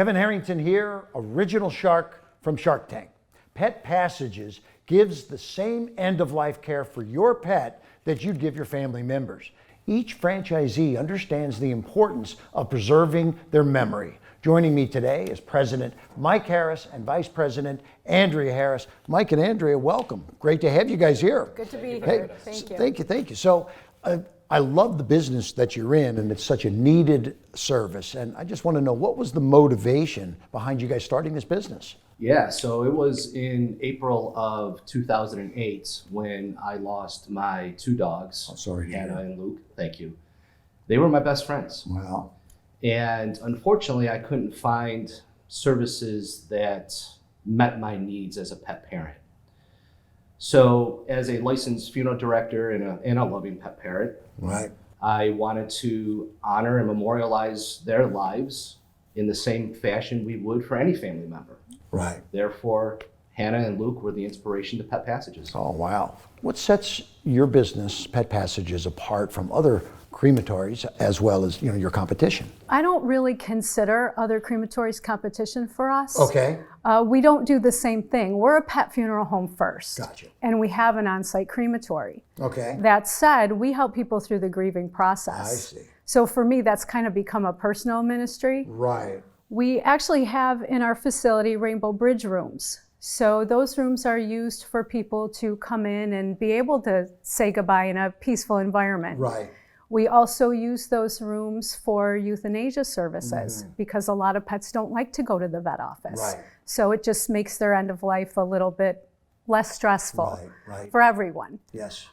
Kevin Harrington here, original shark from Shark Tank. Pet Passages gives the same end-of-life care for your pet that you'd give your family members. Each franchisee understands the importance of preserving their memory. Joining me today is President Mike Harris and Vice President Andrea Harris. Mike and Andrea, welcome. Great to have you guys here. Good to be here. Hey, thank you. So I love the business that you're in, and it's such a needed service. And I just want to know, what was the motivation behind you guys starting this business? Yeah, so it was in April of 2008 when I lost my two dogs, Hannah and Luke. Thank you. They were my best friends. Wow. And unfortunately, I couldn't find services that met my needs as a pet parent. So as a licensed funeral director and a loving pet parent, right, I wanted to honor and memorialize their lives in the same fashion we would for any family member. Right. Therefore, Hannah and Luke were the inspiration to Pet Passages. Oh, wow. What sets your business, Pet Passages, apart from other crematories as well as, your competition? I don't really consider other crematories competition for us. Okay. We don't do the same thing. We're a pet funeral home first. Gotcha. And we have an on-site crematory. Okay. That said, we help people through the grieving process. I see. So for me, that's kind of become a personal ministry. Right. We actually have in our facility Rainbow Bridge rooms. So those rooms are used for people to come in and be able to say goodbye in a peaceful environment. Right. We also use those rooms for euthanasia services because a lot of pets don't like to go to the vet office. Right. So it just makes their end of life a little bit less stressful Right. for everyone. Yes.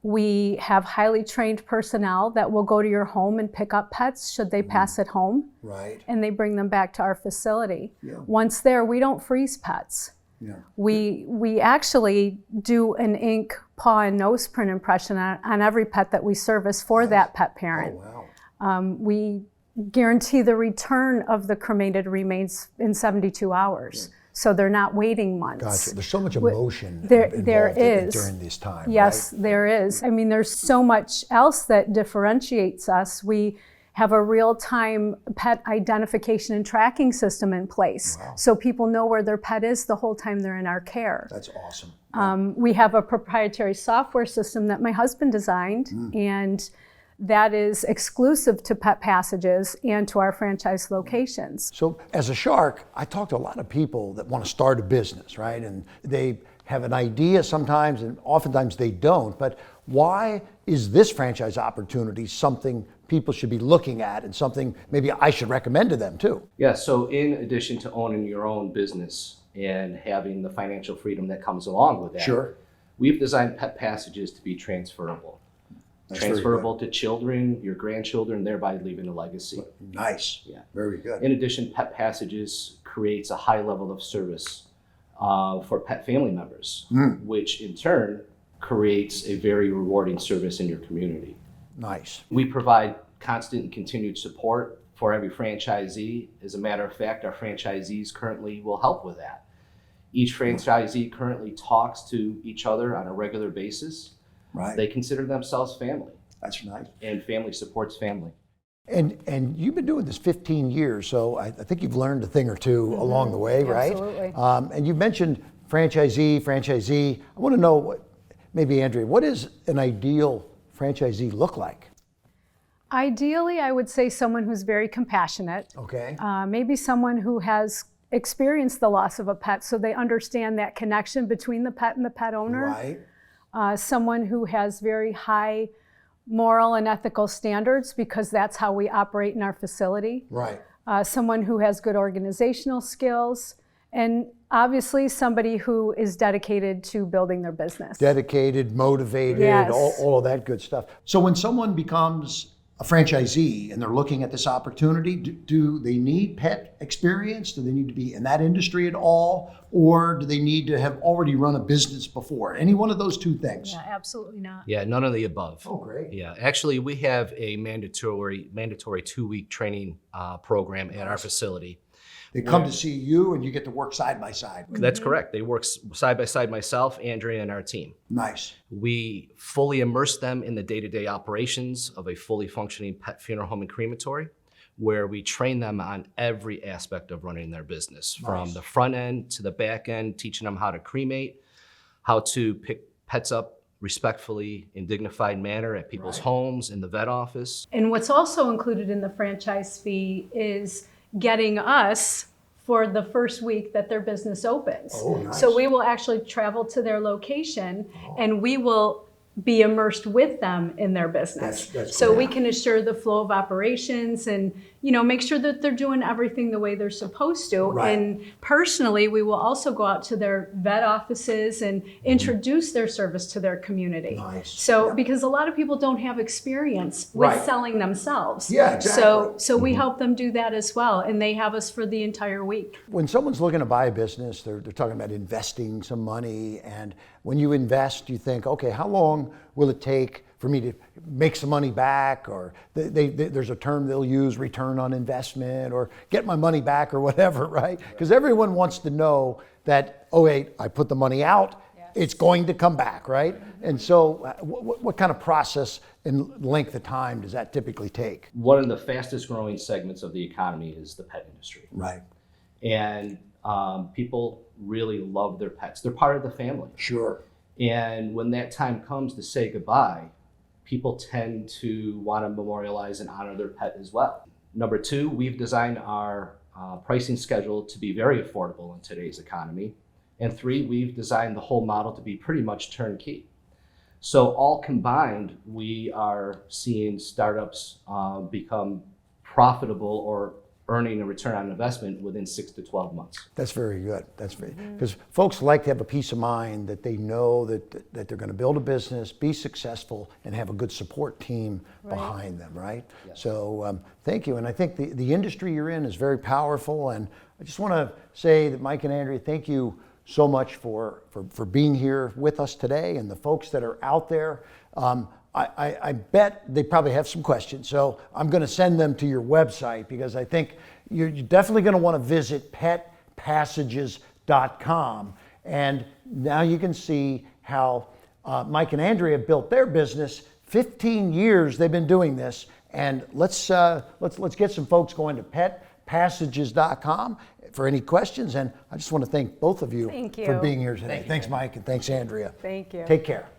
We have highly trained personnel that will go to your home and pick up pets should they pass at home. Right. And they bring them back to our facility. Yeah. Once there, we don't freeze pets. Yeah. We actually do an ink, paw, and nose print impression on every pet that we service for that pet parent. Oh, wow. We guarantee the return of the cremated remains in 72 hours. Yeah. So they're not waiting months. Gotcha. There's so much emotion there involved is. During this time. Yes, right? there is. I mean, there's so much else that differentiates us. We have a real-time pet identification and tracking system in place. Wow. So people know where their pet is the whole time they're in our care. That's awesome. We have a proprietary software system that my husband designed, and that is exclusive to Pet Passages and to our franchise locations. So as a shark, I talk to a lot of people that want to start a business, right? And they have an idea sometimes, and oftentimes they don't. But why is this franchise opportunity something people should be looking at and something maybe I should recommend to them too? Yeah, so in addition to owning your own business and having the financial freedom that comes along with that, sure, we've designed Pet Passages to be transferable. Transferable to children, your grandchildren, thereby leaving a legacy. Nice. Yeah. Very good. In addition, Pet Passages creates a high level of service for pet family members, which in turn creates a very rewarding service in your community. Nice. We provide constant and continued support for every franchisee. As a matter of fact, our franchisees currently will help with that. Each franchisee currently talks to each other on a regular basis. Right. They consider themselves family. That's nice. And family supports family. And you've been doing this 15 years, so I think you've learned a thing or two along the way, right? Absolutely. And you mentioned franchisee. I want to know, maybe Andrea, what does an ideal franchisee look like? Ideally, I would say someone who's very compassionate. Okay. Maybe someone who has experienced the loss of a pet so they understand that connection between the pet and the pet owner. Right. Someone who has very high moral and ethical standards because that's how we operate in our facility. Right. Someone who has good organizational skills, and obviously somebody who is dedicated to building their business. Dedicated, motivated, Yes. all of that good stuff. So when someone becomes a franchisee and they're looking at this opportunity, do they need pet experience? Do they need to be in that industry at all? Or do they need to have already run a business before? Any one of those two things? Yeah, absolutely not. Yeah, none of the above. Oh, great. Yeah, actually, we have a mandatory 2-week training program at our facility. They come to see you and you get to work side by side. That's correct. They work side by side, myself, Andrea, and our team. Nice. We fully immerse them in the day-to-day operations of a fully functioning pet funeral home and crematory. where we train them on every aspect of running their business, from Nice. the front end to the back end, teaching them how to cremate, how to pick pets up respectfully in dignified manner at people's homes, in the vet office. And what's also included in the franchise fee is getting us for the first week that their business opens. Oh, nice. So we will actually travel to their location and we will be immersed with them in their business. That's so great. we can assure the flow of operations and make sure that they're doing everything the way they're supposed to. Right. And personally, we will also go out to their vet offices and introduce their service to their community. Nice. So Yeah. because a lot of people don't have experience with Right. selling themselves. Yeah, exactly. So we help them do that as well, and they have us for the entire week. When someone's looking to buy a business, they're talking about investing some money. And when you invest, you think, okay, how long will it take for me to make some money back? Or there's a term they'll use, return on investment, or get my money back, or whatever, right? Because everyone wants to know that, oh wait, I put the money out, it's going to come back, right? And so what kind of process and length of time does that typically take? One of the fastest growing segments of the economy is the pet industry. Right. And people really love their pets. They're part of the family. Sure. And when that time comes to say goodbye, people tend to want to memorialize and honor their pet as well. Number two, we've designed our pricing schedule to be very affordable in today's economy. And three, we've designed the whole model to be pretty much turnkey. So all combined, we are seeing startups become profitable or earning a return on investment within 6 to 12 months. That's very good. That's very, because folks like to have a peace of mind that they know that they're going to build a business, be successful, and have a good support team behind them, right? Yes. So thank you. And I think the industry you're in is very powerful. And I just want to say that Mike and Andrea, thank you so much for being here with us today, and the folks that are out there. I bet they probably have some questions, so I'm going to send them to your website, because I think you're definitely going to want to visit petpassages.com. And now you can see how Mike and Andrea built their business. 15 years they've been doing this, and let's get some folks going to petpassages.com for any questions. And I just want to thank both of you Thank you. for being here today. Thanks, Mike, and thanks, Andrea. Thank you. Take care.